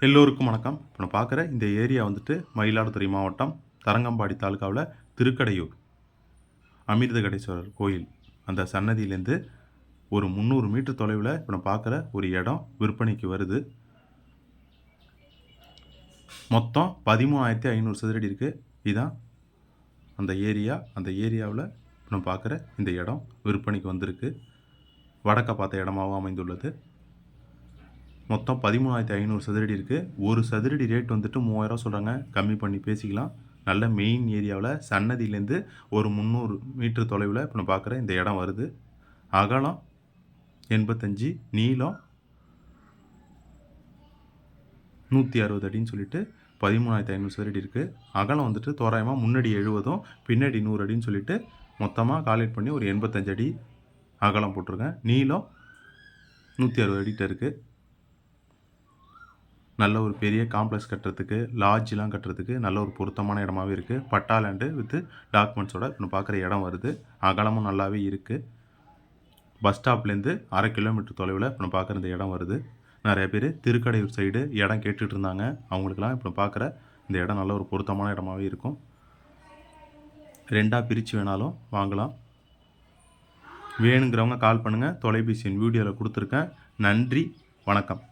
எல்லோருக்கும் வணக்கம். இப்போ நான் பார்க்குற இந்த ஏரியா வந்துட்டு மயிலாடுதுறை மாவட்டம் தரங்கம்பாடி தாலுகாவில் திருக்கடையூர் அமிர்தகடேஸ்வரர் கோயில் அந்த சன்னதியிலேருந்து ஒரு 300 மீட்டர் தொலைவில் இப்போ நான் பார்க்குற ஒரு இடம் விற்பனைக்கு வருது. மொத்தம் 13,500 சதுரடி இருக்குது. இதுதான் அந்த ஏரியா. அந்த ஏரியாவில் இப்போ நான் பார்க்குற இந்த இடம் விற்பனைக்கு வந்திருக்கு. வடக்க பார்த்த இடமாகவும் அமைந்துள்ளது. மொத்தம் 13,500 சதுரடி இருக்குது. ஒரு சதுரடி ரேட் வந்துட்டு 3000 சொல்கிறாங்க. கம்மி பண்ணி பேசிக்கலாம். நல்ல மெயின் ஏரியாவில் சன்னதியிலேருந்து ஒரு 300 மீட்டர் தொலைவில் இப்போ நான் பார்க்குற இந்த இடம் வருது. அகலம் 85, நீளம் 160 அடின்னு சொல்லிட்டு 13,500 சதுரடி இருக்குது. அகலம் வந்துட்டு தோராயமாக முன்னாடி 70, பின்னாடி 100 அடின்னு சொல்லிட்டு மொத்தமாக கால்குலேட் பண்ணி ஒரு 85 அடி அகலம் போட்டிருக்கேன். நீளம் 160 அடிகிட்ட இருக்குது. நல்ல ஒரு பெரிய காம்ப்ளெக்ஸ் கட்டுறதுக்கு, லாட்ஜ்லாம் கட்டுறதுக்கு நல்ல ஒரு பொருத்தமான இடமாவே இருக்குது. பட்டா லேண்டு வித் டாக்குமெண்ட்ஸோட இப்போ பார்க்குற இடம் வருது. அகலமும் நல்லாவே இருக்குது. பஸ் ஸ்டாப்லேருந்து 1/2 கிலோமீட்டர் தொலைவில் இப்போ பார்க்குற இந்த இடம் வருது. நிறைய பேர் திருக்கடையூர் சைடு இடம் கேட்டுட்டு இருந்தாங்க. அவங்களுக்கெல்லாம் இப்போ பார்க்குற இந்த இடம் நல்ல ஒரு பொருத்தமான இடமாவே இருக்கும். 2ஆக பிரித்து வேணாலும் வாங்கலாம். வேணுங்கிறவங்க கால் பண்ணுங்கள். தொலைபேசி எண் வீடியோவில் கொடுத்துருக்கேன். நன்றி, வணக்கம்.